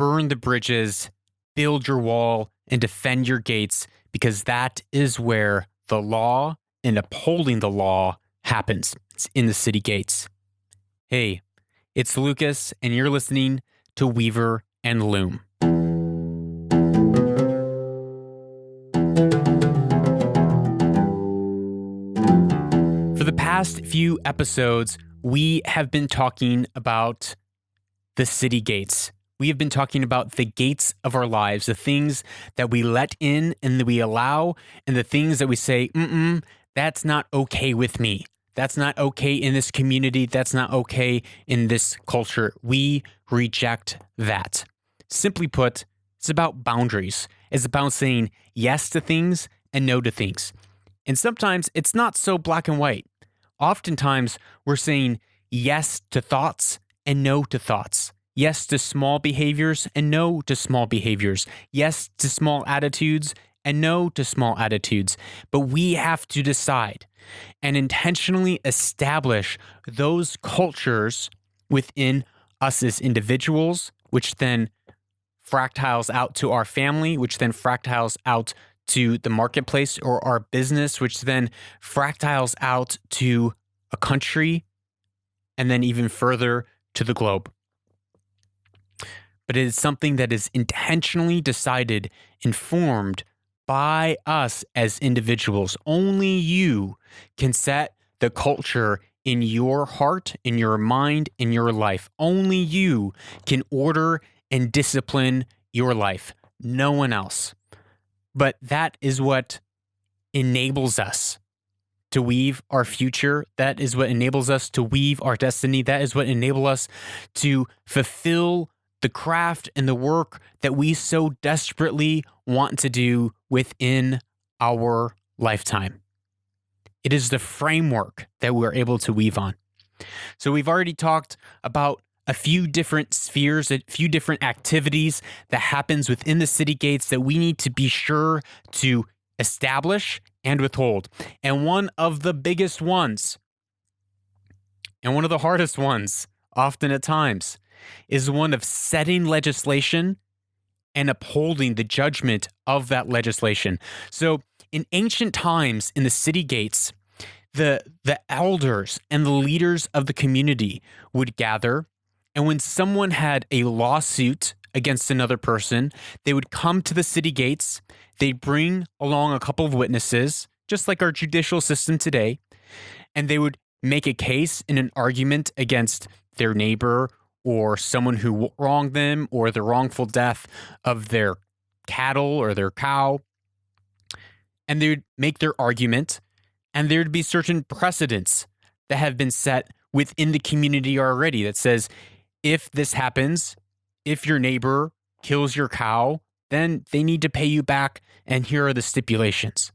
burn the bridges, build your wall, and defend your gates, because that is where the law and upholding the law happens. It's in the city gates. Hey, it's Lucas, and you're listening to Weaver and Loom. For the past few episodes, we have been talking about the city gates. We have been talking about the gates of our lives, the things that we let in and that we allow, and the things that we say, that's not okay with me. That's not okay in this community. That's not okay in this culture. We reject that. Simply put, it's about boundaries. It's about saying yes to things and no to things. And sometimes it's not so black and white. Oftentimes, we're saying yes to thoughts and no to thoughts. Yes to small behaviors and no to small behaviors. Yes to small attitudes and no to small attitudes. But we have to decide and intentionally establish those cultures within us as individuals, which then fractals out to our family, which then fractals out to the marketplace or our business, which then fractals out to a country, and then even further to the globe. But it is something that is intentionally decided, informed by us as individuals. Only you can set the culture in your heart, in your mind, in your life. Only you can order and discipline your life. No one else. But that is what enables us to weave our future. That is what enables us to weave our destiny. That is what enables us to fulfill the craft and the work that we so desperately want to do within our lifetime. It is the framework that we're able to weave on. So we've already talked about a few different spheres, a few different activities that happens within the city gates that we need to be sure to establish and withhold. And one of the biggest ones, and one of the hardest ones, often at times, is one of setting legislation and upholding the judgment of that legislation. So in ancient times in the city gates, the elders and the leaders of the community would gather. And when someone had a lawsuit against another person, they would come to the city gates. They'd bring along a couple of witnesses, just like our judicial system today, and they would make a case and an argument against their neighbor or someone who wronged them or the wrongful death of their cattle or their cow. And they would make their argument, and there'd be certain precedents that have been set within the community already that says, if this happens, if your neighbor kills your cow, then they need to pay you back, and here are the stipulations.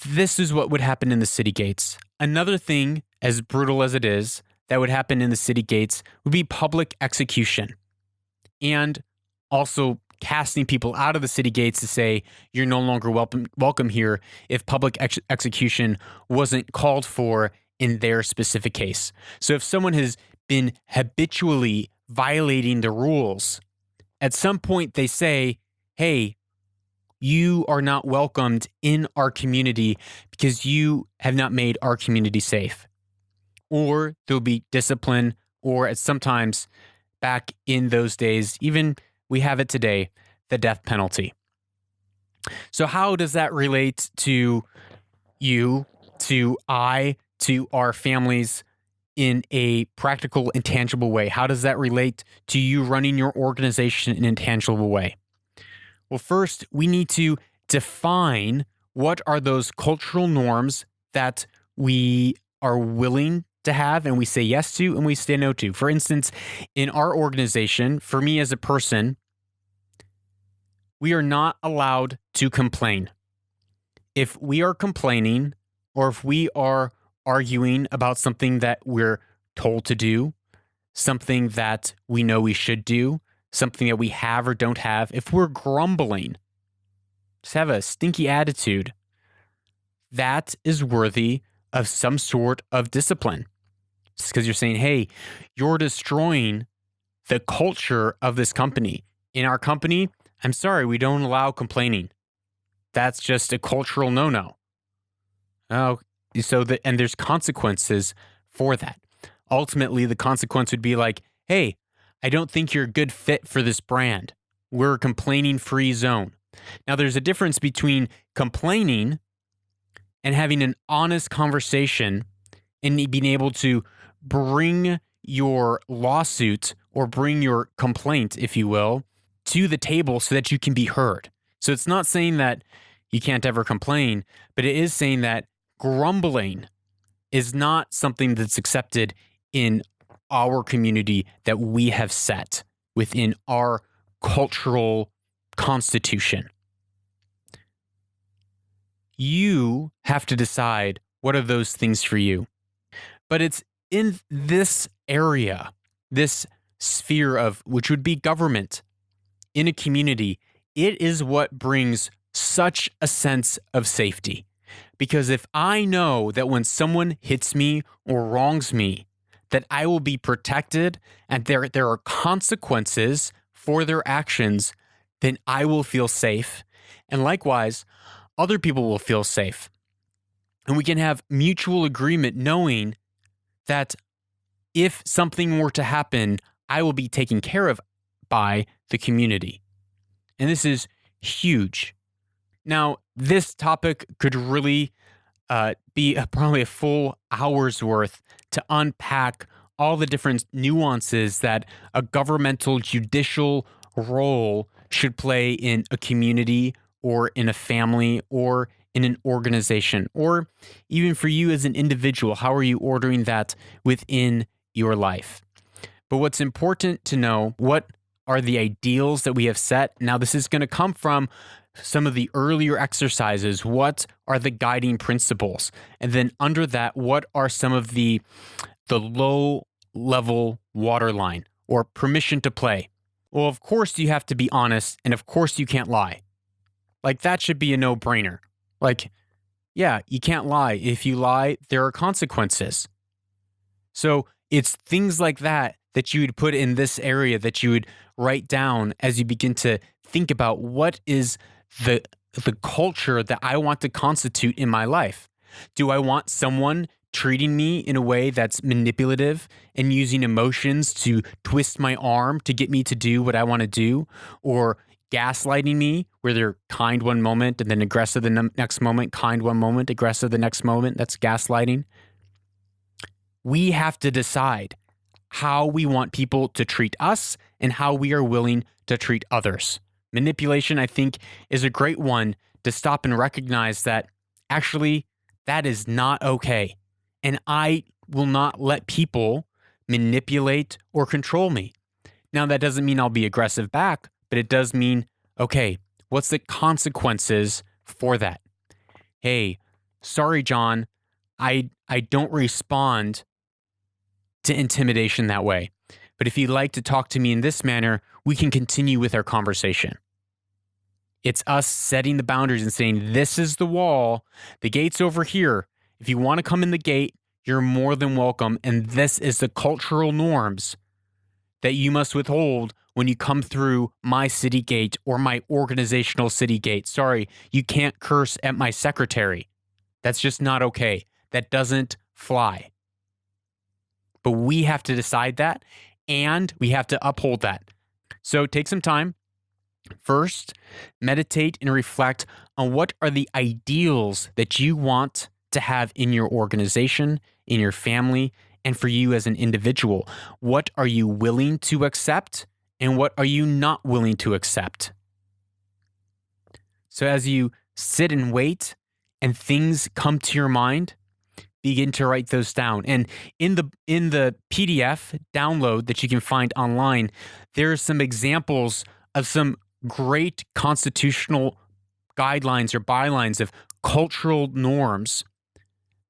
This is what would happen in the city gates. Another thing, as brutal as it is, that would happen in the city gates would be public execution, and also casting people out of the city gates to say, you're no longer welcome here if public execution wasn't called for in their specific case. So if someone has been habitually violating the rules, at some point they say, hey, you are not welcomed in our community because you have not made our community safe. Or there'll be discipline, or at sometimes back in those days, even we have it today, the death penalty. So how does that relate to you, to I, to our families in a practical and tangible way? How does that relate to you running your organization in a tangible way? Well, first, we need to define what are those cultural norms that we are willing to have and we say yes to and we say no to. For instance, in our organization, for me as a person, we are not allowed to complain. If we are complaining or if we are arguing about something that we're told to do, something that we know we should do, something that we have or don't have, if we're grumbling, just have a stinky attitude, that is worthy of some sort of discipline. It's because you're saying, hey, you're destroying the culture of this company. In our company, I'm sorry, we don't allow complaining. That's just a cultural no-no. Oh, and there's consequences for that. Ultimately, the consequence would be like, hey, I don't think you're a good fit for this brand. We're a complaining-free zone. Now, there's a difference between complaining and having an honest conversation and being able to bring your lawsuit or bring your complaint, if you will, to the table so that you can be heard. So it's not saying that you can't ever complain, but it is saying that grumbling is not something that's accepted in our community that we have set within our cultural constitution. You have to decide what are those things for you. But it's in this area, this sphere of which would be government in a community, it is what brings such a sense of safety. Because if I know that when someone hits me or wrongs me, that I will be protected and there are consequences for their actions, then I will feel safe. And likewise, other people will feel safe. And we can have mutual agreement knowing that if something were to happen, I will be taken care of by the community. And this is huge. Now, this topic could really be probably a full hour's worth to unpack all the different nuances that a governmental judicial role should play in a community or in a family or in an organization, or even for you as an individual. How are you ordering that within your life? But what's important to know, what are the ideals that we have set? Now, this is going to come from some of the earlier exercises. What are the guiding principles? And then under that, what are some of the low level waterline or permission to play? Well, of course you have to be honest, and of course you can't lie. Like, that should be a no-brainer. Like, yeah, you can't lie. If you lie, there are consequences. So it's things like that that you would put in this area that you would write down as you begin to think about what is the culture that I want to constitute in my life. Do I want someone treating me in a way that's manipulative and using emotions to twist my arm to get me to do what I want to do? Or gaslighting me, where they're kind one moment and then aggressive the next moment, kind one moment, aggressive the next moment? That's gaslighting. We have to decide how we want people to treat us and how we are willing to treat others. Manipulation, I think, is a great one to stop and recognize that actually that is not okay. And I will not let people manipulate or control me. Now, that doesn't mean I'll be aggressive back, but it does mean, okay, what's the consequences for that? Hey, sorry, John, I don't respond to intimidation that way. But if you'd like to talk to me in this manner, we can continue with our conversation. It's us setting the boundaries and saying, this is the wall, the gate's over here. If you want to come in the gate, you're more than welcome. And this is the cultural norms that you must withhold when you come through my city gate or my organizational city gate. Sorry, you can't curse at my secretary. That's just not okay. That doesn't fly. But we have to decide that, and we have to uphold that. So take some time. First, meditate and reflect on what are the ideals that you want to have in your organization, in your family, and for you as an individual. What are you willing to accept, and what are you not willing to accept? So as you sit and wait and things come to your mind, begin to write those down. And in the PDF download that you can find online, there are some examples of some great constitutional guidelines or bylines of cultural norms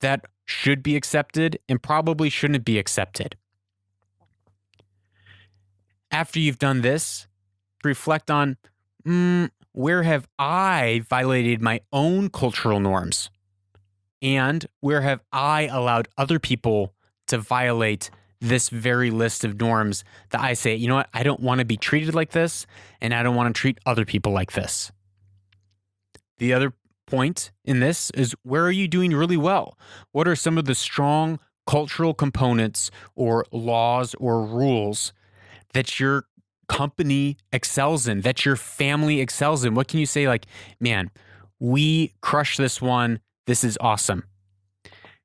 that should be accepted and probably shouldn't be accepted. After you've done this, reflect on, where have I violated my own cultural norms? And where have I allowed other people to violate this very list of norms that I say, you know what, I don't want to be treated like this, and I don't want to treat other people like this. The other point in this is, where are you doing really well? What are some of the strong cultural components or laws or rules that your company excels in, that your family excels in? What can you say, like, man, we crush this one. This is awesome.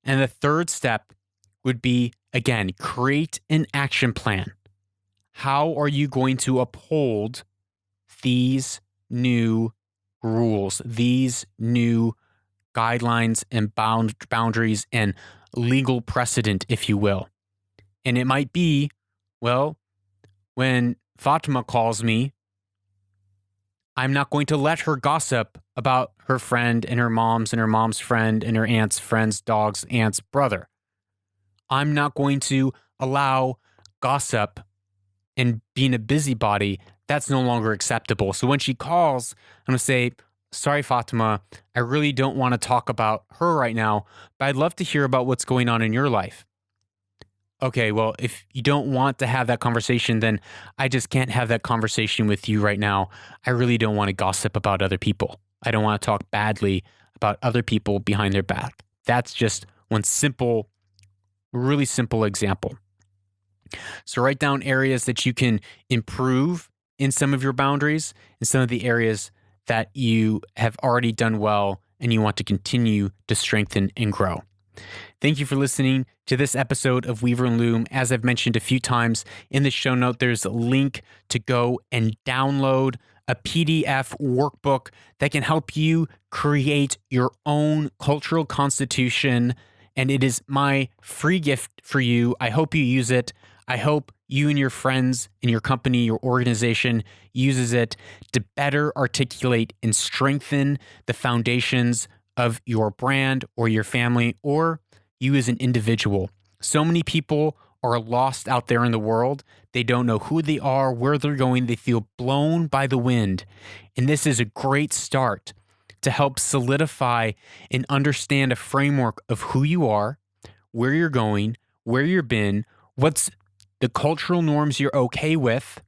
And the third step would be, again, create an action plan. How are you going to uphold these new rules, these new guidelines and boundaries and legal precedent, if you will? And it might be, well, when Fatima calls me, I'm not going to let her gossip about her friend and her mom's friend and her aunt's friend's dog's aunt's brother. I'm not going to allow gossip and being a busybody. That's no longer acceptable. So when she calls, I'm going to say, sorry, Fatima, I really don't want to talk about her right now, but I'd love to hear about what's going on in your life. Okay, well, if you don't want to have that conversation, then I just can't have that conversation with you right now. I really don't want to gossip about other people. I don't want to talk badly about other people behind their back. That's just one simple, really simple example. So write down areas that you can improve in some of your boundaries and some of the areas that you have already done well and you want to continue to strengthen and grow. Thank you for listening to this episode of Weaver and Loom. As I've mentioned a few times in the show note, there's a link to go and download a PDF workbook that can help you create your own cultural constitution. And it is my free gift for you. I hope you use it. I hope you and your friends in your company, your organization uses it to better articulate and strengthen the foundations of your brand or your family or you as an individual. So many people are lost out there in the world. They don't know who they are, where they're going. They feel blown by the wind. And this is a great start to help solidify and understand a framework of who you are, where you're going, where you've been, what's the cultural norms you're okay with,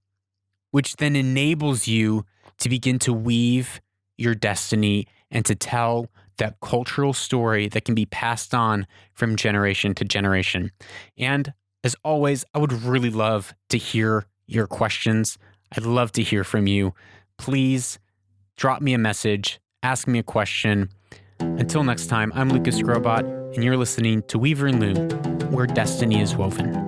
which then enables you to begin to weave your destiny and to tell that cultural story that can be passed on from generation to generation. And as always, I would really love to hear your questions. I'd love to hear from you. Please drop me a message, ask me a question. Until next time, I'm Lucas Grobot, and you're listening to Weaver and Loom, where destiny is woven.